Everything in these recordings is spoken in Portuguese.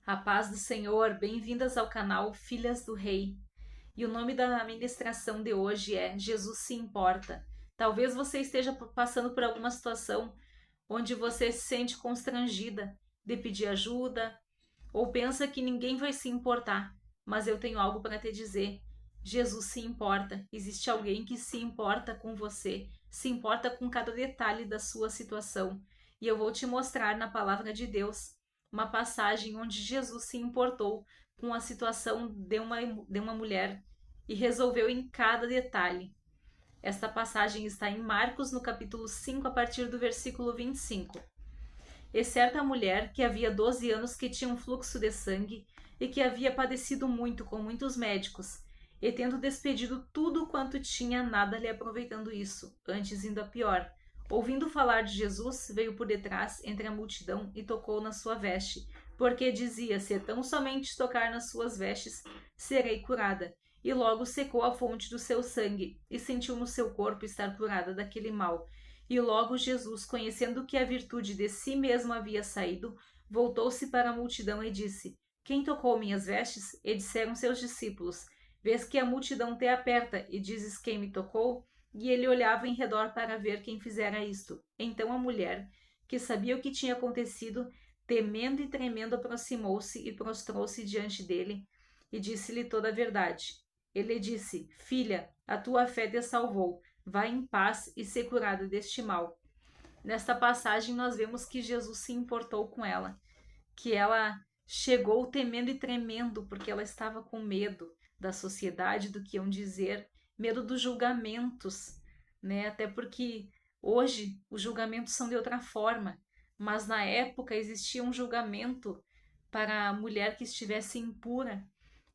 A paz do Senhor, bem-vindas ao canal Filhas do Rei. E o nome da ministração de hoje é Jesus se importa. Talvez você esteja passando por alguma situação onde você se sente constrangida de pedir ajuda ou pensa que ninguém vai se importar, mas eu tenho algo para te dizer. Jesus se importa. Existe alguém que se importa com você, se importa com cada detalhe da sua situação. E eu vou te mostrar na palavra de Deus uma passagem onde Jesus se importou com a situação de uma mulher e resolveu em cada detalhe. Esta passagem está em Marcos, no capítulo 5, a partir do versículo 25. E certa mulher, que havia 12 anos que tinha um fluxo de sangue e que havia padecido muito com muitos médicos, e tendo despedido tudo quanto tinha, nada lhe aproveitando isso, antes indo a pior. Ouvindo falar de Jesus, veio por detrás entre a multidão e tocou na sua veste, porque dizia: se tão somente tocar nas suas vestes, serei curada. E logo secou a fonte do seu sangue, e sentiu no seu corpo estar curada daquele mal. E logo Jesus, conhecendo que a virtude de si mesmo havia saído, voltou-se para a multidão e disse: quem tocou minhas vestes? E disseram seus discípulos: vês que a multidão te aperta, e dizes: quem me tocou? E ele olhava em redor para ver quem fizera isto. Então a mulher, que sabia o que tinha acontecido, temendo e tremendo, aproximou-se e prostrou-se diante dele, e disse-lhe toda a verdade. Ele disse: filha, a tua fé te salvou. Vai em paz e ser curada deste mal. Nesta passagem, nós vemos que Jesus se importou com ela, que ela chegou temendo e tremendo porque ela estava com medo da sociedade, do que iam dizer, medo dos julgamentos, né? Até porque hoje os julgamentos são de outra forma, mas na época existia um julgamento para a mulher que estivesse impura,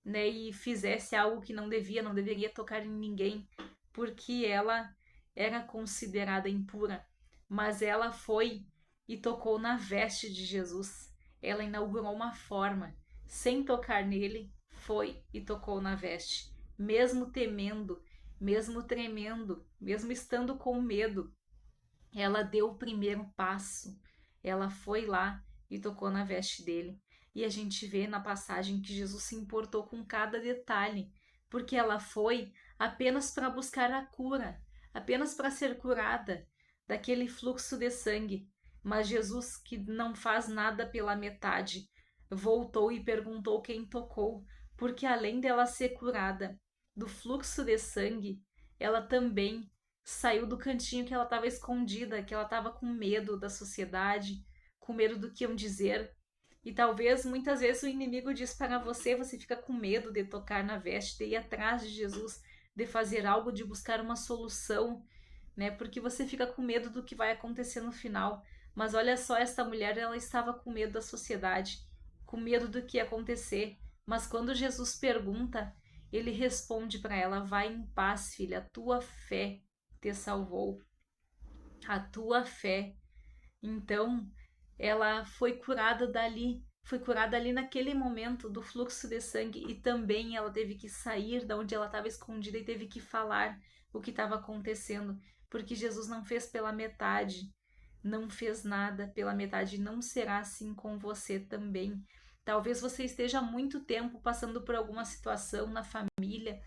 né, e fizesse algo que não devia, não deveria tocar em ninguém, porque ela era considerada impura. Mas ela foi e tocou na veste de Jesus. Ela inaugurou uma forma, sem tocar nele, foi e tocou na veste, mesmo temendo, mesmo tremendo, mesmo estando com medo. Ela deu o primeiro passo. Ela foi lá e tocou na veste dele. E a gente vê na passagem que Jesus se importou com cada detalhe, porque ela foi apenas para buscar a cura, apenas para ser curada daquele fluxo de sangue. Mas Jesus, que não faz nada pela metade, voltou e perguntou quem tocou, porque além dela ser curada do fluxo de sangue, ela também saiu do cantinho que ela estava escondida, que ela estava com medo da sociedade, com medo do que iam dizer. E talvez muitas vezes o inimigo diz para você, você fica com medo de tocar na veste, de ir atrás de Jesus, de fazer algo, de buscar uma solução, né? Porque você fica com medo do que vai acontecer no final. Mas olha só, essa mulher, ela estava com medo da sociedade, com medo do que ia acontecer. Mas quando Jesus pergunta, ele responde para ela: vai em paz, filha, a tua fé te salvou, a tua fé. Então, ela foi curada ali naquele momento do fluxo de sangue, e também ela teve que sair da onde ela estava escondida e teve que falar o que estava acontecendo, porque Jesus não fez pela metade, não fez nada pela metade, não será assim com você também. Talvez você esteja há muito tempo passando por alguma situação na família,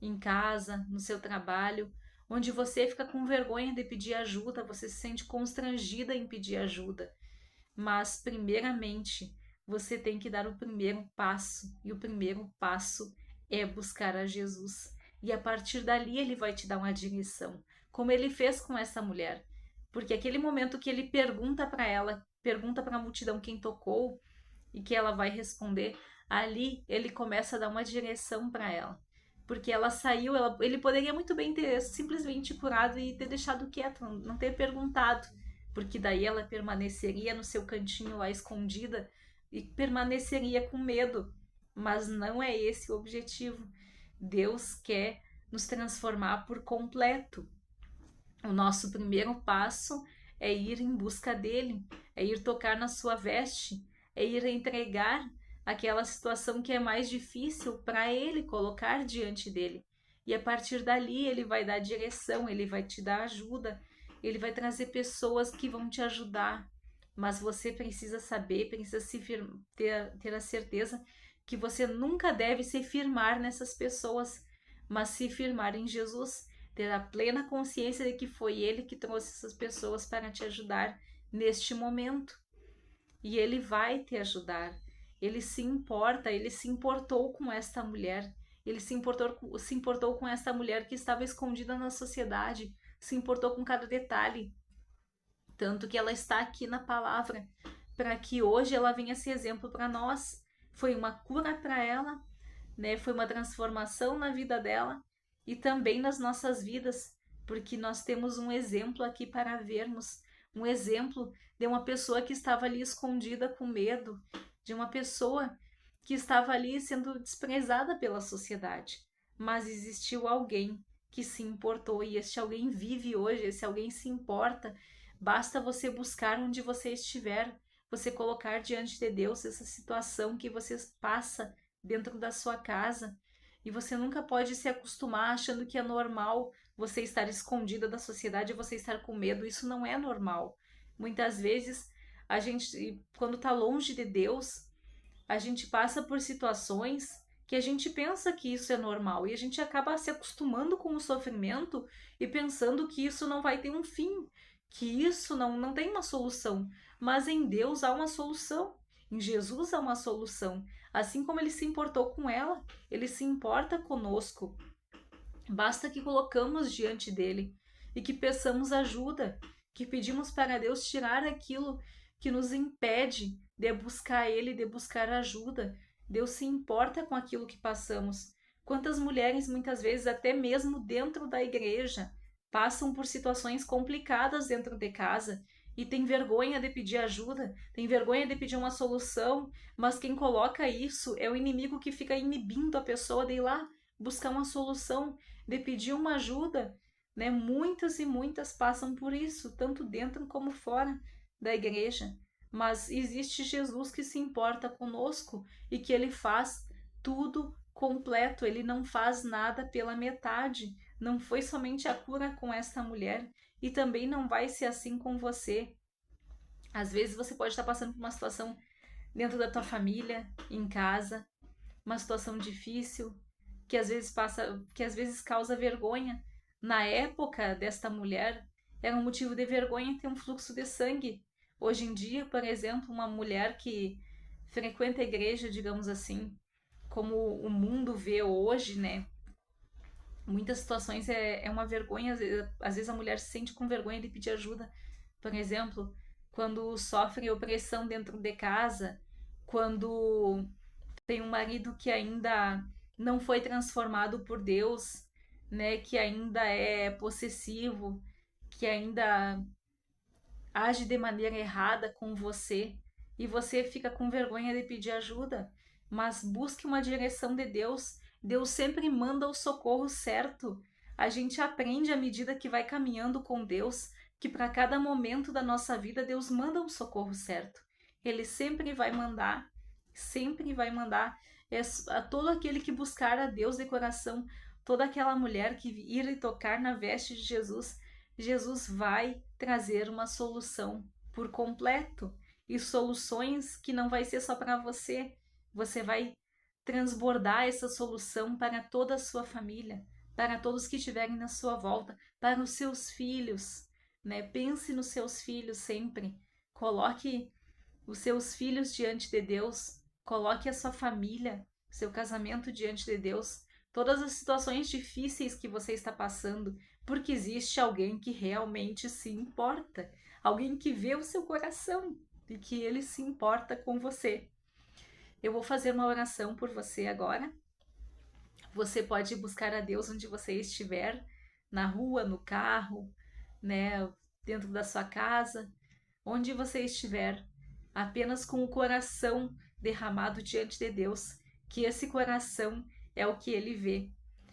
em casa, no seu trabalho, onde você fica com vergonha de pedir ajuda, você se sente constrangida em pedir ajuda. Mas, primeiramente, você tem que dar o primeiro passo, e o primeiro passo é buscar a Jesus. E a partir dali ele vai te dar uma direção, como ele fez com essa mulher. Porque aquele momento que ele pergunta para ela, pergunta para a multidão quem tocou e que ela vai responder, ali ele começa a dar uma direção para ela, porque ela saiu, ele poderia muito bem ter simplesmente curado e ter deixado quieto, não ter perguntado, porque daí ela permaneceria no seu cantinho lá escondida e permaneceria com medo. Mas não é esse o objetivo. Deus quer nos transformar por completo. O nosso primeiro passo é ir em busca dele, é ir tocar na sua veste, é ir entregar aquela situação que é mais difícil para ele, colocar diante dele. E a partir dali ele vai dar direção, ele vai te dar ajuda, ele vai trazer pessoas que vão te ajudar, mas você precisa saber, precisa ter a certeza que você nunca deve se firmar nessas pessoas, mas se firmar em Jesus, ter a plena consciência de que foi Ele que trouxe essas pessoas para te ajudar neste momento. E Ele vai te ajudar. Ele se importa, Ele se importou com esta mulher. Ele se importou com esta mulher que estava escondida na sociedade, se importou com cada detalhe. Tanto que ela está aqui na palavra, para que hoje ela venha ser exemplo para nós. Foi uma cura para ela, né? Foi uma transformação na vida dela e também nas nossas vidas, porque nós temos um exemplo aqui para vermos, um exemplo de uma pessoa que estava ali escondida com medo, de uma pessoa que estava ali sendo desprezada pela sociedade, mas existiu alguém que se importou e este alguém vive hoje, esse alguém se importa. Basta você buscar onde você estiver, você colocar diante de Deus essa situação que você passa dentro da sua casa. E você nunca pode se acostumar achando que é normal você estar escondida da sociedade e você estar com medo. Isso não é normal. Muitas vezes, a gente, quando está longe de Deus, a gente passa por situações que a gente pensa que isso é normal e a gente acaba se acostumando com o sofrimento e pensando que isso não vai ter um fim, que isso não tem uma solução. Mas em Deus há uma solução, em Jesus há uma solução. Assim como Ele se importou com ela, Ele se importa conosco. Basta que colocamos diante dele e que peçamos ajuda, que pedimos para Deus tirar aquilo que nos impede de buscar Ele, de buscar ajuda. Deus se importa com aquilo que passamos. Quantas mulheres, muitas vezes, até mesmo dentro da igreja, passam por situações complicadas dentro de casa e tem vergonha de pedir ajuda, tem vergonha de pedir uma solução, mas quem coloca isso é o inimigo que fica inibindo a pessoa de ir lá buscar uma solução, de pedir uma ajuda, né? Muitas e muitas passam por isso, tanto dentro como fora da igreja. Mas existe Jesus que se importa conosco e que Ele faz tudo completo, Ele não faz nada pela metade. Não foi somente a cura com esta mulher e também não vai ser assim com você. Às vezes você pode estar passando por uma situação dentro da tua família, em casa, uma situação difícil, que às vezes causa vergonha. Na época desta mulher, era um motivo de vergonha ter um fluxo de sangue. Hoje em dia, por exemplo, uma mulher que frequenta a igreja, digamos assim, como o mundo vê hoje, né? Muitas situações é uma vergonha, às vezes a mulher se sente com vergonha de pedir ajuda. Por exemplo, quando sofre opressão dentro de casa, quando tem um marido que ainda não foi transformado por Deus, né, que ainda é possessivo, que ainda age de maneira errada com você e você fica com vergonha de pedir ajuda, mas busque uma direção de Deus. Deus sempre manda o socorro certo. A gente aprende à medida que vai caminhando com Deus, que para cada momento da nossa vida Deus manda um socorro certo. Ele sempre vai mandar, sempre vai mandar. É a todo aquele que buscar a Deus de coração, toda aquela mulher que ir e tocar na veste de Jesus, Jesus vai trazer uma solução por completo e soluções que não vai ser só para você. Você vai transbordar essa solução para toda a sua família, para todos que estiverem na sua volta, para os seus filhos, né? Pense nos seus filhos sempre. Coloque os seus filhos diante de Deus, coloque a sua família, seu casamento diante de Deus, todas as situações difíceis que você está passando, porque existe alguém que realmente se importa, alguém que vê o seu coração e que ele se importa com você. Eu vou fazer uma oração por você agora. Você pode buscar a Deus onde você estiver, na rua, no carro, né, dentro da sua casa, onde você estiver, apenas com o coração derramado diante de Deus, que esse coração é o que Ele vê.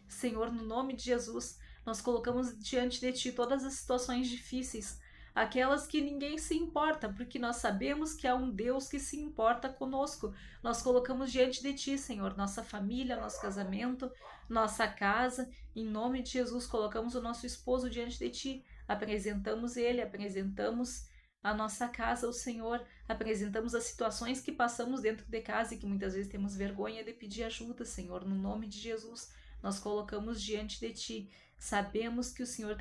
Senhor, no nome de Jesus, nós colocamos diante de Ti todas as situações difíceis, aquelas que ninguém se importa, porque nós sabemos que há um Deus que se importa conosco. Nós colocamos diante de Ti, Senhor, nossa família, nosso casamento, nossa casa. Em nome de Jesus, colocamos o nosso esposo diante de Ti, apresentamos ele, apresentamos a nossa casa ao Senhor, apresentamos as situações que passamos dentro de casa e que muitas vezes temos vergonha de pedir ajuda, Senhor, no nome de Jesus, nós colocamos diante de Ti. Sabemos que o Senhor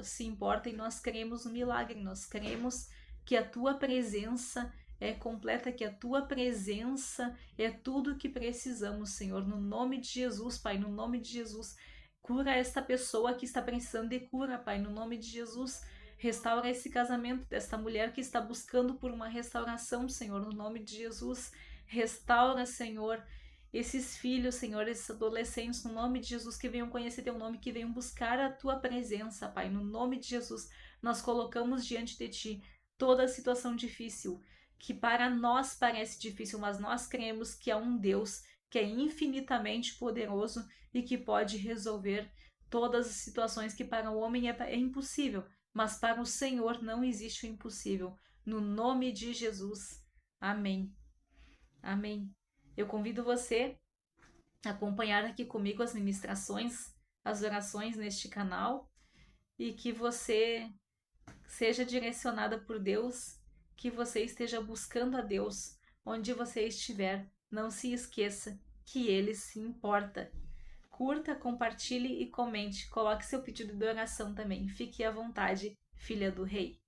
se importa e nós cremos no milagre, nós cremos que a Tua presença é completa, que a Tua presença é tudo que precisamos, Senhor, no nome de Jesus, Pai, no nome de Jesus. Cura esta pessoa que está precisando de cura, Pai, no nome de Jesus. Restaura esse casamento desta mulher que está buscando por uma restauração, Senhor, no nome de Jesus. Restaura, Senhor, esses filhos, Senhor, esses adolescentes, no nome de Jesus, que venham conhecer Teu nome, que venham buscar a Tua presença, Pai, no nome de Jesus. Nós colocamos diante de Ti toda a situação difícil, que para nós parece difícil, mas nós cremos que há um Deus que é infinitamente poderoso e que pode resolver todas as situações que para o homem é impossível, mas para o Senhor não existe o impossível. No nome de Jesus. Amém. Amém. Eu convido você a acompanhar aqui comigo as ministrações, as orações neste canal e que você seja direcionada por Deus, que você esteja buscando a Deus onde você estiver. Não se esqueça que Ele se importa. Curta, compartilhe e comente. Coloque seu pedido de oração também. Fique à vontade, filha do Rei.